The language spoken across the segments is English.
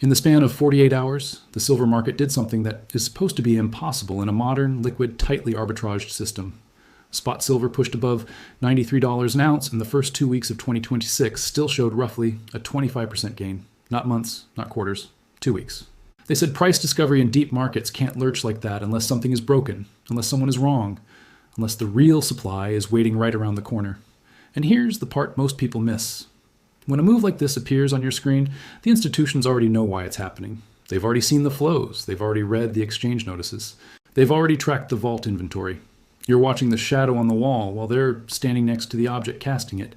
In the span of 48 hours, the silver market did something that is supposed to be impossible in a modern, liquid, tightly arbitraged system. Spot silver pushed above $93 an ounce in the first 2 weeks of 2026 still showed roughly a 25% gain. Not months, not quarters, 2 weeks. They said price discovery in deep markets can't lurch like that unless something is broken, unless someone is wrong, unless the real supply is waiting right around the corner. And here's the part most people miss. When a move like this appears on your screen, the institutions already know why it's happening. They've already seen the flows. They've already read the exchange notices. They've already tracked the vault inventory. You're watching the shadow on the wall while they're standing next to the object casting it.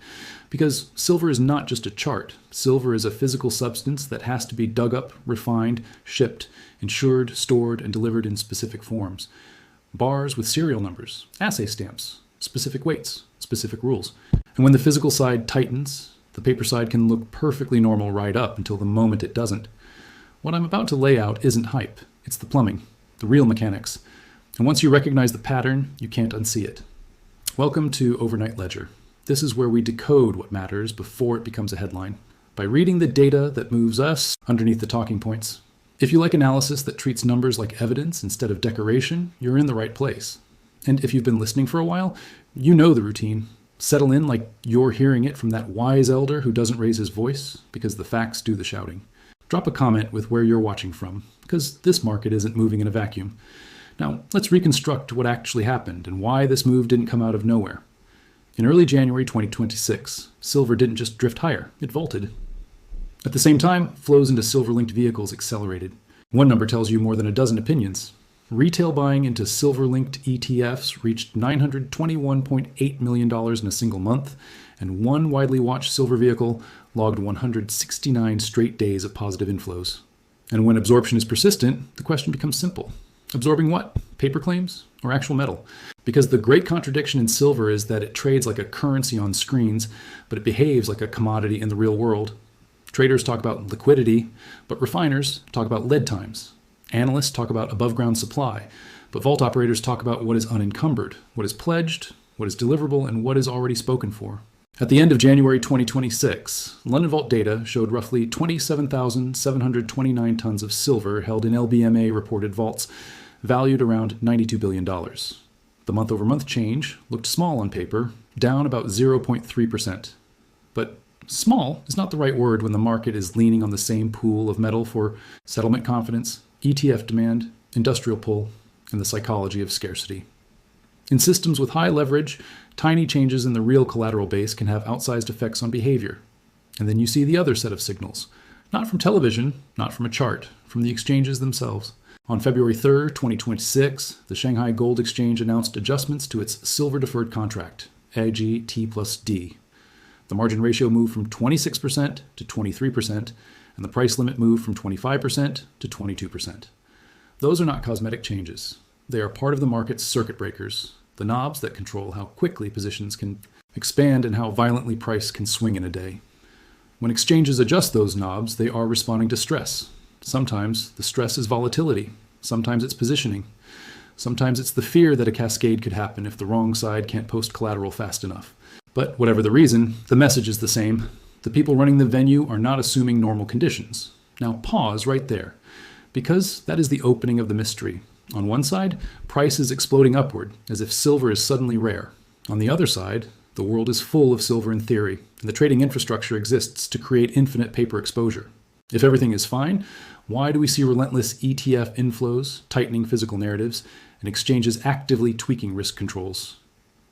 Because silver is not just a chart. Silver is a physical substance that has to be dug up, refined, shipped, insured, stored, and delivered in specific forms. Bars with serial numbers, assay stamps, specific weights, specific rules. And when the physical side tightens, the paper side can look perfectly normal right up until the moment it doesn't. What I'm about to lay out isn't hype. It's the plumbing, the real mechanics. And once you recognize the pattern, you can't unsee it. Welcome to Overnight Ledger. This is where we decode what matters before it becomes a headline, by reading the data that moves us underneath the talking points. If you like analysis that treats numbers like evidence instead of decoration, you're in the right place. And if you've been listening for a while, you know the routine. Settle in like you're hearing it from that wise elder who doesn't raise his voice, because the facts do the shouting. Drop a comment with where you're watching from, because this market isn't moving in a vacuum. Now, let's reconstruct what actually happened and why this move didn't come out of nowhere. In early January 2026, silver didn't just drift higher, it vaulted. At the same time, flows into silver-linked vehicles accelerated. One number tells you more than a dozen opinions. Retail buying into silver-linked ETFs reached $921.8 million in a single month, and one widely watched silver vehicle logged 169 straight days of positive inflows. And when absorption is persistent, the question becomes simple. Absorbing what? Paper claims or actual metal? Because the great contradiction in silver is that it trades like a currency on screens, but it behaves like a commodity in the real world. Traders talk about liquidity, but refiners talk about lead times. Analysts talk about above-ground supply, but vault operators talk about what is unencumbered, what is pledged, what is deliverable, and what is already spoken for. At the end of January 2026, London Vault data showed roughly 27,729 tons of silver held in LBMA-reported vaults, valued around $92 billion. The month-over-month change looked small on paper, down about 0.3%. But small is not the right word when the market is leaning on the same pool of metal for settlement confidence, ETF demand, industrial pull, and the psychology of scarcity. In systems with high leverage, tiny changes in the real collateral base can have outsized effects on behavior. And then you see the other set of signals, not from television, not from a chart, from the exchanges themselves. On February 3rd, 2026, the Shanghai Gold Exchange announced adjustments to its silver deferred contract, AGT+D. The margin ratio moved from 26% to 23%, and the price limit moved from 25% to 22%. Those are not cosmetic changes. They are part of the market's circuit breakers, the knobs that control how quickly positions can expand and how violently price can swing in a day. When exchanges adjust those knobs, they are responding to stress. Sometimes the stress is volatility. Sometimes it's positioning. Sometimes it's the fear that a cascade could happen if the wrong side can't post collateral fast enough. But whatever the reason, the message is the same. The people running the venue are not assuming normal conditions. Now pause right there, because that is the opening of the mystery. On one side, price is exploding upward, as if silver is suddenly rare. On the other side, the world is full of silver in theory, and the trading infrastructure exists to create infinite paper exposure. If everything is fine, why do we see relentless ETF inflows, tightening physical narratives, and exchanges actively tweaking risk controls?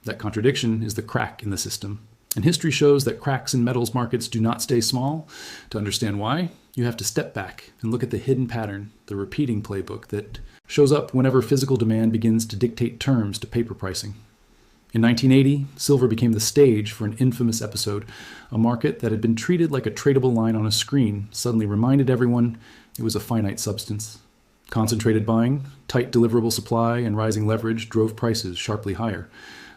That contradiction is the crack in the system. And history shows that cracks in metals markets do not stay small. To understand why, you have to step back and look at the hidden pattern, the repeating playbook that shows up whenever physical demand begins to dictate terms to paper pricing. In 1980, silver became the stage for an infamous episode. A market that had been treated like a tradable line on a screen suddenly reminded everyone it was a finite substance. Concentrated buying, tight deliverable supply, and rising leverage drove prices sharply higher.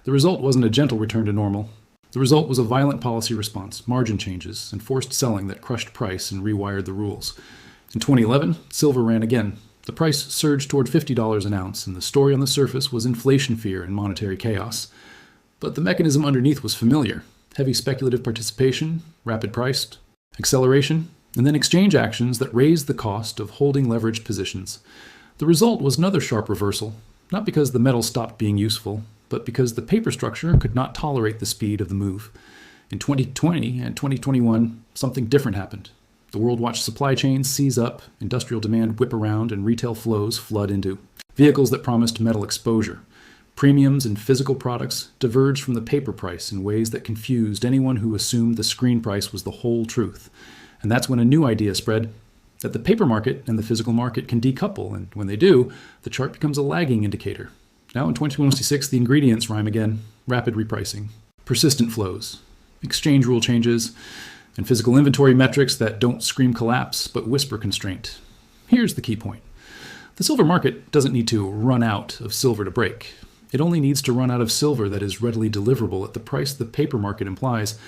The result wasn't a gentle return to normal. The result was a violent policy response, margin changes, and forced selling that crushed price and rewired the rules. In 2011, silver ran again. The price surged toward $50 an ounce, and the story on the surface was inflation fear and monetary chaos. But the mechanism underneath was familiar. Heavy speculative participation, rapid price, acceleration, and then exchange actions that raised the cost of holding leveraged positions. The result was another sharp reversal, not because the metal stopped being useful, but because the paper structure could not tolerate the speed of the move. In 2020 and 2021, something different happened. The world watched supply chains seize up, industrial demand whip around, and retail flows flood into. Vehicles that promised metal exposure. Premiums in physical products diverged from the paper price in ways that confused anyone who assumed the screen price was the whole truth. And that's when a new idea spread, that the paper market and the physical market can decouple, and when they do, the chart becomes a lagging indicator. Now in 2026, the ingredients rhyme again: rapid repricing, persistent flows, exchange rule changes, and physical inventory metrics that don't scream collapse but whisper constraint. Here's the key point. The silver market doesn't need to run out of silver to break. It only needs to run out of silver that is readily deliverable at the price the paper market implies.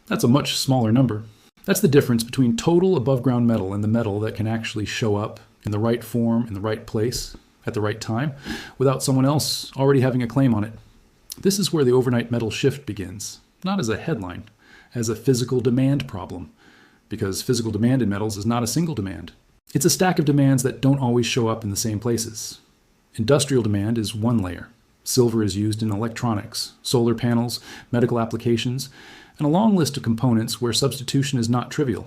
That's a much smaller number. That's the difference between total above-ground metal and the metal that can actually show up in the right form, in the right place, at the right time, without someone else already having a claim on it. This is where the overnight metal shift begins, not as a headline, as a physical demand problem, because physical demand in metals is not a single demand. It's a stack of demands that don't always show up in the same places. Industrial demand is one layer. Silver is used in electronics, solar panels, medical applications, and a long list of components where substitution is not trivial.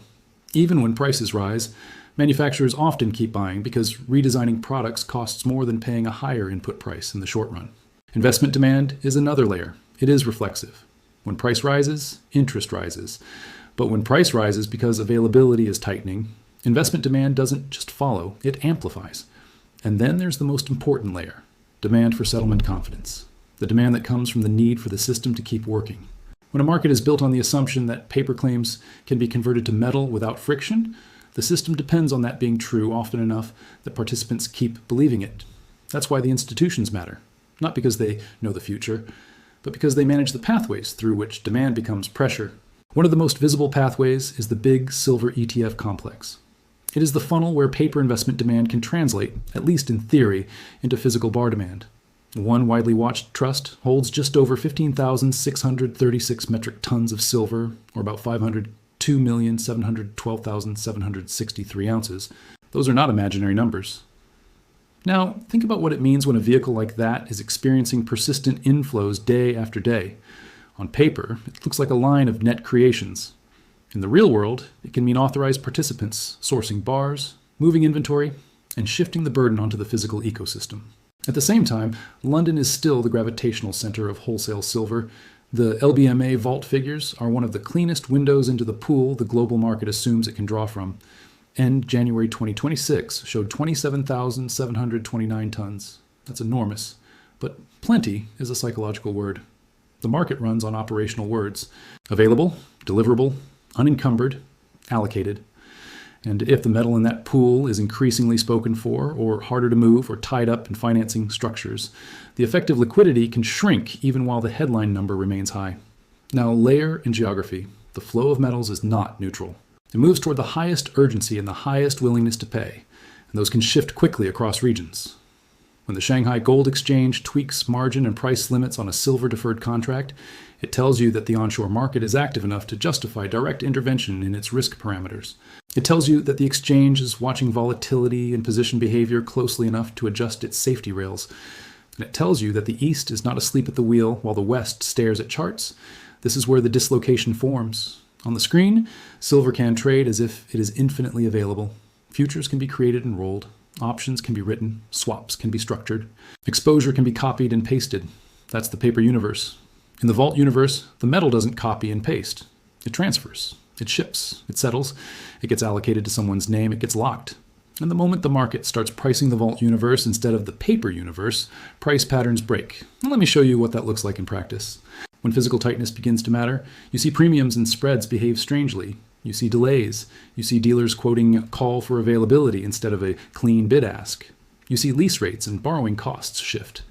Even when prices rise, manufacturers often keep buying because redesigning products costs more than paying a higher input price in the short run. Investment demand is another layer. It is reflexive. When price rises, interest rises. But when price rises because availability is tightening, investment demand doesn't just follow, it amplifies. And then there's the most important layer: demand for settlement confidence, the demand that comes from the need for the system to keep working. When a market is built on the assumption that paper claims can be converted to metal without friction, the system depends on that being true often enough that participants keep believing it. That's why the institutions matter, not because they know the future, but because they manage the pathways through which demand becomes pressure. One of the most visible pathways is the big silver ETF complex. It is the funnel where paper investment demand can translate, at least in theory, into physical bar demand. One widely watched trust holds just over 15,636 metric tons of silver, or about 502,712,763 ounces. Those are not imaginary numbers. Now, think about what it means when a vehicle like that is experiencing persistent inflows day after day. On paper, it looks like a line of net creations. In the real world, it can mean authorized participants sourcing bars, moving inventory, and shifting the burden onto the physical ecosystem. At the same time, London is still the gravitational center of wholesale silver. The LBMA vault figures are one of the cleanest windows into the pool the global market assumes it can draw from. And January 2026 showed 27,729 tons. That's enormous. But plenty is a psychological word. The market runs on operational words: available, deliverable, unencumbered, allocated. And if the metal in that pool is increasingly spoken for, or harder to move, or tied up in financing structures, the effective liquidity can shrink even while the headline number remains high. Now, layer and geography. The flow of metals is not neutral. It moves toward the highest urgency and the highest willingness to pay, and those can shift quickly across regions. When the Shanghai Gold Exchange tweaks margin and price limits on a silver-deferred contract, it tells you that the onshore market is active enough to justify direct intervention in its risk parameters. It tells you that the exchange is watching volatility and position behavior closely enough to adjust its safety rails. And it tells you that the East is not asleep at the wheel while the West stares at charts. This is where the dislocation forms. On the screen, silver can trade as if it is infinitely available. Futures can be created and rolled. Options can be written. Swaps can be structured. Exposure can be copied and pasted. That's the paper universe. In the vault universe, the metal doesn't copy and paste. It transfers. It ships. It settles. It gets allocated to someone's name. It gets locked. And the moment the market starts pricing the vault universe instead of the paper universe, price patterns break. And let me show you what that looks like in practice. When physical tightness begins to matter, you see premiums and spreads behave strangely. You see delays. You see dealers quoting a call for availability instead of a clean bid-ask. You see lease rates and borrowing costs shift.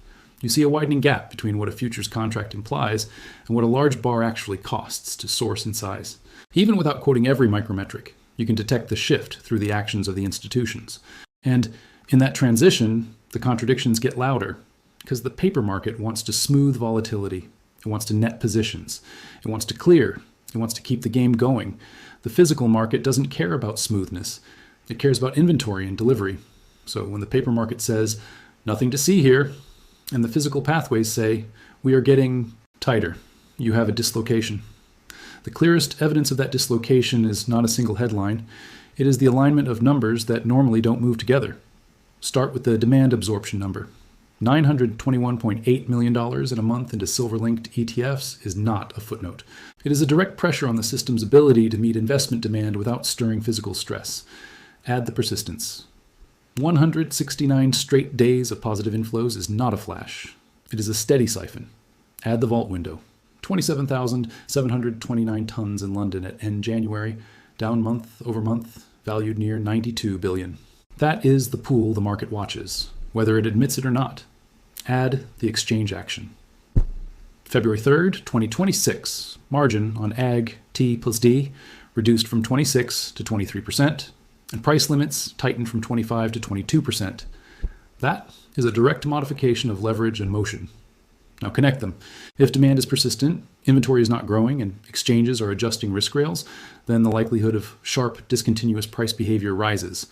You see a widening gap between what a futures contract implies and what a large bar actually costs to source and size. Even without quoting every micrometric, you can detect the shift through the actions of the institutions. And in that transition, the contradictions get louder because the paper market wants to smooth volatility. It wants to net positions. It wants to clear. It wants to keep the game going. The physical market doesn't care about smoothness. It cares about inventory and delivery. So when the paper market says, nothing to see here, and the physical pathways say, we are getting tighter, you have a dislocation. The clearest evidence of that dislocation is not a single headline. It is the alignment of numbers that normally don't move together. Start with the demand absorption number. $921.8 million in a month into silver-linked ETFs is not a footnote. It is a direct pressure on the system's ability to meet investment demand without stirring physical stress. Add the persistence. 169 straight days of positive inflows is not a flash. It is a steady siphon. Add the vault window. 27,729 tons in London at end January, down month over month, valued near $92 billion. That is the pool the market watches, whether it admits it or not. Add the exchange action. February 3rd, 2026, margin on Ag T plus D reduced from 26 to 23%, and price limits tightened from 25 to 22%. That is a direct modification of leverage and motion. Now connect them. If demand is persistent, inventory is not growing, and exchanges are adjusting risk rails, then the likelihood of sharp, discontinuous price behavior rises.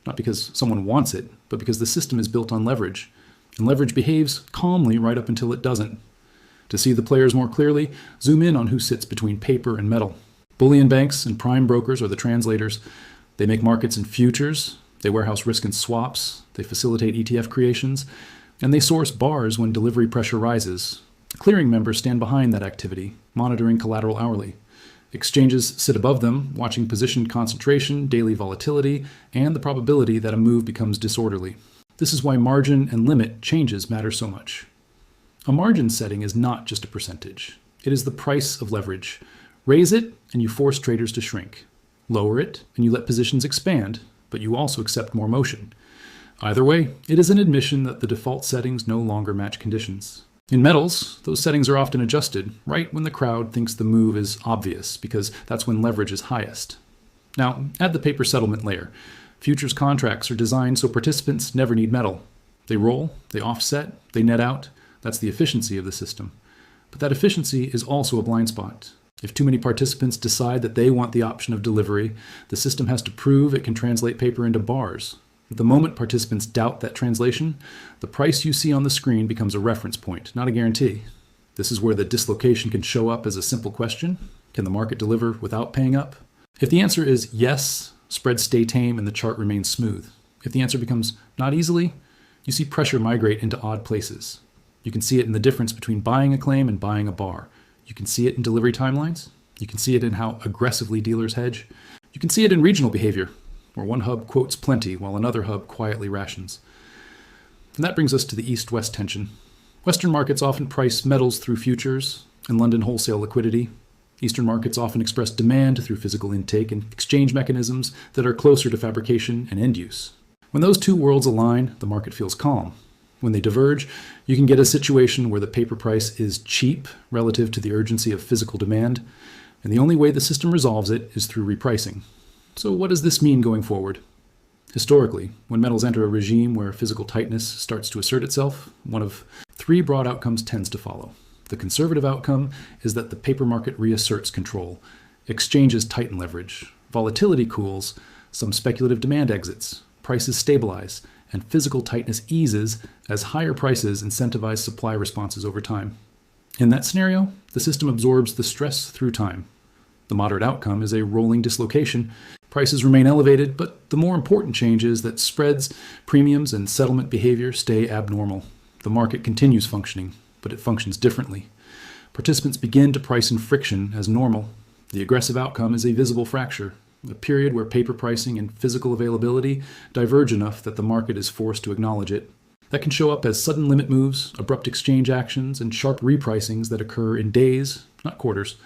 Not because someone wants it, but because the system is built on leverage. And leverage behaves calmly right up until it doesn't. To see the players more clearly, zoom in on who sits between paper and metal. Bullion banks and prime brokers are the translators. They make markets in futures, they warehouse risk in swaps, they facilitate ETF creations, and they source bars when delivery pressure rises. Clearing members stand behind that activity, monitoring collateral hourly. Exchanges sit above them, watching position concentration, daily volatility, and the probability that a move becomes disorderly. This is why margin and limit changes matter so much. A margin setting is not just a percentage. It is the price of leverage. Raise it, and you force traders to shrink. Lower it, and you let positions expand, but you also accept more motion. Either way, it is an admission that the default settings no longer match conditions. In metals, those settings are often adjusted right when the crowd thinks the move is obvious, because that's when leverage is highest. Now, add the paper settlement layer. Futures contracts are designed so participants never need metal. They roll, they offset, they net out. That's the efficiency of the system. But that efficiency is also a blind spot. If too many participants decide that they want the option of delivery, the system has to prove it can translate paper into bars. The moment participants doubt that translation, the price you see on the screen becomes a reference point, not a guarantee. This is where the dislocation can show up as a simple question. Can the market deliver without paying up? If the answer is yes, spreads stay tame and the chart remains smooth. If the answer becomes not easily, you see pressure migrate into odd places. You can see it in the difference between buying a claim and buying a bar. You can see it in delivery timelines. You can see it in how aggressively dealers hedge. You can see it in regional behavior, where one hub quotes plenty while another hub quietly rations. And that brings us to the East-West tension. Western markets often price metals through futures and London wholesale liquidity. Eastern markets often express demand through physical intake and exchange mechanisms that are closer to fabrication and end use. When those two worlds align, the market feels calm. When they diverge, you can get a situation where the paper price is cheap relative to the urgency of physical demand, and the only way the system resolves it is through repricing. So what does this mean going forward? Historically, when metals enter a regime where physical tightness starts to assert itself, one of three broad outcomes tends to follow. The conservative outcome is that the paper market reasserts control. Exchanges tighten leverage. Volatility cools. Some speculative demand exits. Prices stabilize. And physical tightness eases as higher prices incentivize supply responses over time. In that scenario, the system absorbs the stress through time. The moderate outcome is a rolling dislocation. Prices remain elevated, but the more important change is that spreads, premiums, and settlement behavior stay abnormal. The market continues functioning, but it functions differently. Participants begin to price in friction as normal. The aggressive outcome is a visible fracture, a period where paper pricing and physical availability diverge enough that the market is forced to acknowledge it. That can show up as sudden limit moves, abrupt exchange actions, and sharp repricings that occur in days, not quarters.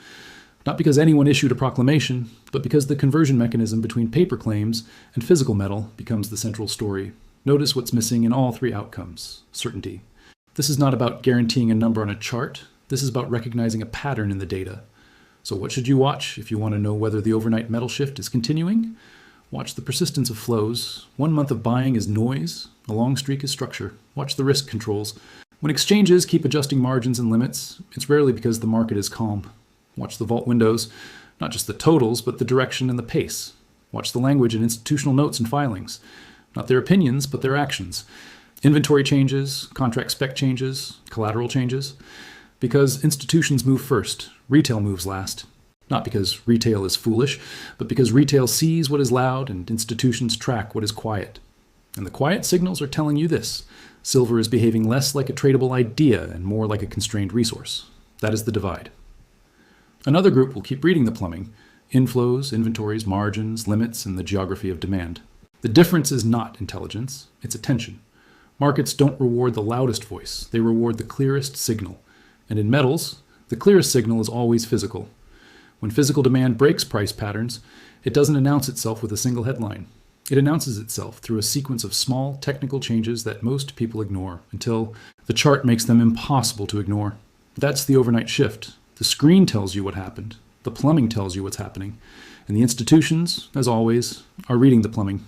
Not because anyone issued a proclamation, but because the conversion mechanism between paper claims and physical metal becomes the central story. Notice what's missing in all three outcomes: certainty. This is not about guaranteeing a number on a chart. This is about recognizing a pattern in the data. So what should you watch if you want to know whether the overnight metal shift is continuing? Watch the persistence of flows. 1 month of buying is noise. A long streak is structure. Watch the risk controls. When exchanges keep adjusting margins and limits, it's rarely because the market is calm. Watch the vault windows. Not just the totals, but the direction and the pace. Watch the language in institutional notes and filings. Not their opinions, but their actions. Inventory changes, contract spec changes, collateral changes. Because institutions move first, retail moves last. Not because retail is foolish, but because retail sees what is loud and institutions track what is quiet. And the quiet signals are telling you this: silver is behaving less like a tradable idea and more like a constrained resource. That is the divide. Another group will keep reading the plumbing: inflows, inventories, margins, limits, and the geography of demand. The difference is not intelligence, it's attention. Markets don't reward the loudest voice, they reward the clearest signal. And in metals, the clearest signal is always physical. When physical demand breaks price patterns, it doesn't announce itself with a single headline. It announces itself through a sequence of small technical changes that most people ignore until the chart makes them impossible to ignore. That's the overnight shift. The screen tells you what happened. The plumbing tells you what's happening. And the institutions, as always, are reading the plumbing.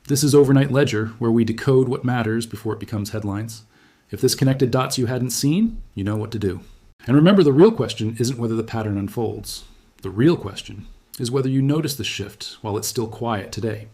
This is overnight ledger, where we decode what matters before it becomes headlines. If this connected dots you hadn't seen, you know what to do. And remember, the real question isn't whether the pattern unfolds. The real question is whether you notice the shift while it's still quiet today.